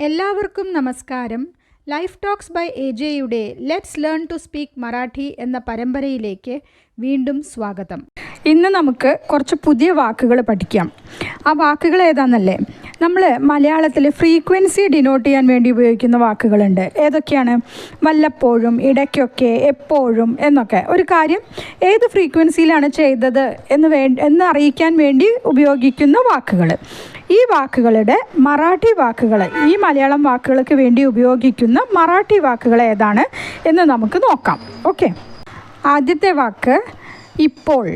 എല്ലാവർക്കും നമസ്കാരം. Life talks by AJയുടെ let's learn to speak Marathi എന്ന പരമ്പരയിലേക്ക് വീണ്ടും സ്വാഗതം. ഇന്ന് നമുക്ക് കുറച്ച് പുതിയ വാക്കുകൾ പഠിക്കാം. ആ വാക്കുകൾ ഏതാണെന്നല്ലേ? നമ്മൾ മലയാളത്തിൽ ഫ്രീക്വൻസി ഡിനോട്ട് ചെയ്യാൻ വേണ്ടി ഉപയോഗിക്കുന്ന വാക്കുകളുണ്ട്. ഏതൊക്കെയാണ്? വല്ലപ്പോഴും, ഇടയ്ക്കൊക്കെ, എപ്പോഴും എന്നൊക്കെ. ഒരു കാര്യം ഏത് ഫ്രീക്വൻസിയിലാണ് ചെയ്തത് എന്ന് അറിയിക്കാൻ വേണ്ടി ഉപയോഗിക്കുന്ന വാക്കുകൾ. ഈ വാക്കുകളുടെ മറാഠി വാക്കുകൾ, ഈ മലയാളം വാക്കുകൾക്ക് വേണ്ടി ഉപയോഗിക്കുന്ന മറാഠി വാക്കുകൾ ഏതാണ് എന്ന് നമുക്ക് നോക്കാം. ഓക്കെ, ആദ്യത്തെ വാക്ക് ഇപ്പോൾ.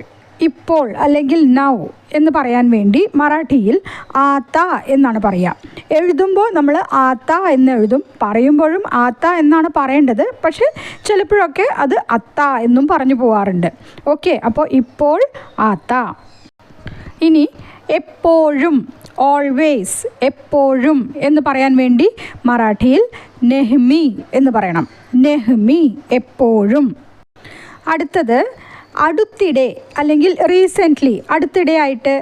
ഇപ്പോൾ അല്ലെങ്കിൽ നൗ എന്ന് പറയാൻ വേണ്ടി മറാഠിയിൽ ആത്ത എന്നാണ് പറയുക. എഴുതുമ്പോൾ നമ്മൾ ആത്ത എന്ന് എഴുതും, പറയുമ്പോഴും ആത്ത എന്നാണ് പറയേണ്ടത്. പക്ഷേ ചിലപ്പോഴൊക്കെ അത് അത്ത എന്നും പറഞ്ഞു പോകാറുണ്ട്. ഓക്കെ, അപ്പോൾ ഇപ്പോൾ ആത്ത. ഇനി എപ്പോഴും, ഓൾവേസ്, എപ്പോഴും എന്ന് പറയാൻ വേണ്ടി മറാഠിയിൽ നെഹ്മി എന്ന് പറയണം. നെഹ്മി, എപ്പോഴും. അടുത്തത് അടുത്തിടെ അല്ലെങ്കിൽ റീസെൻ്റ്ലി. അടുത്തിടെ ആയിട്ട്,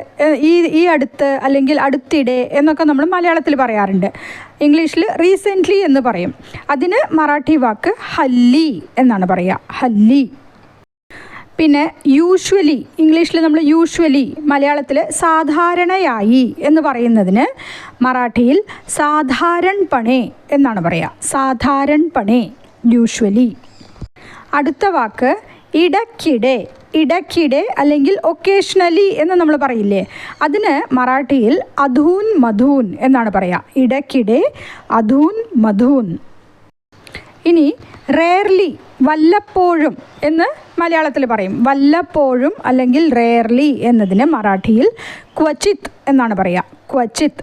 ഈ അടുത്ത് അല്ലെങ്കിൽ അടുത്തിടെ എന്നൊക്കെ നമ്മൾ മലയാളത്തിൽ പറയാറുണ്ട്. ഇംഗ്ലീഷിൽ റീസെൻ്റ്ലി എന്ന് പറയും. അതിന് മറാഠി വാക്ക് ഹല്ലി എന്നാണ് പറയുക, ഹല്ലി. പിന്നെ യൂഷ്വലി, ഇംഗ്ലീഷിൽ നമ്മൾ യൂഷ്വലി, മലയാളത്തിൽ സാധാരണയായി എന്ന് പറയുന്നതിന് മറാഠിയിൽ സാധാരൺ പണേ എന്നാണ് പറയുക. സാധാരൺ പണേ, യൂഷ്വലി. അടുത്ത വാക്ക് ഇടയ്ക്കിടെ. ഇടയ്ക്കിടെ അല്ലെങ്കിൽ ഒക്കേഷണലി എന്ന് നമ്മൾ പറയില്ലേ, അതിന് മറാഠിയിൽ അധൂൻ മധൂൻ എന്നാണ് പറയുക. ഇടയ്ക്കിടെ, അധൂൻ മധൂൻ. ഇനി റെയർലി, വല്ലപ്പോഴും എന്ന് മലയാളത്തിൽ പറയും. വല്ലപ്പോഴും അല്ലെങ്കിൽ റെയർലി എന്നതിന് മറാഠിയിൽ ക്വചിത് എന്നാണ് പറയുക, ക്വചിത്.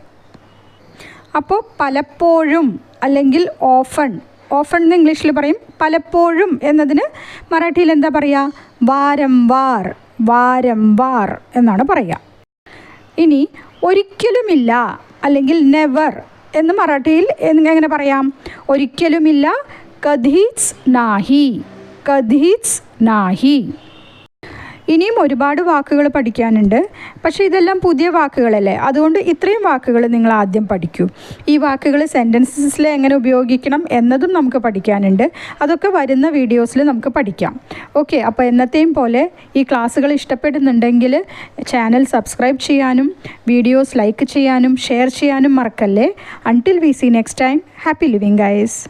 അപ്പോൾ പലപ്പോഴും അല്ലെങ്കിൽ ഓഫൺ, ഓഫൺ എന്ന് ഇംഗ്ലീഷിൽ പറയും. പലപ്പോഴും എന്നതിന് മറാഠിയിൽ എന്താ പറയുക? വാരംവാർ, വാരംവാർ എന്നാണ് പറയുക. ഇനി ഒരിക്കലുമില്ല അല്ലെങ്കിൽ നെവർ എന്ന് മറാഠിയിൽ എങ്ങനെ പറയാം? ഒരിക്കലുമില്ല കധീച്ച് നാഹി, കധീച്ച് നാഹി. ഇനിയും ഒരുപാട് വാക്കുകൾ പഠിക്കാനുണ്ട്. പക്ഷേ ഇതെല്ലാം പുതിയ വാക്കുകളല്ലേ, അതുകൊണ്ട് ഇത്രയും വാക്കുകൾ നിങ്ങൾ ആദ്യം പഠിക്കൂ. ഈ വാക്കുകൾ സെൻറ്റൻസസിൽ എങ്ങനെ ഉപയോഗിക്കണം എന്നതും നമുക്ക് പഠിക്കാനുണ്ട്. അതൊക്കെ വരുന്ന വീഡിയോസിൽ നമുക്ക് പഠിക്കാം. ഓക്കെ, അപ്പോൾ എന്നത്തെയും പോലെ ഈ ക്ലാസ്സുകൾ ഇഷ്ടപ്പെടുന്നുണ്ടെങ്കിൽ ചാനൽ സബ്സ്ക്രൈബ് ചെയ്യാനും വീഡിയോസ് ലൈക്ക് ചെയ്യാനും ഷെയർ ചെയ്യാനും മറക്കല്ലേ. Until we see next time, happy living guys.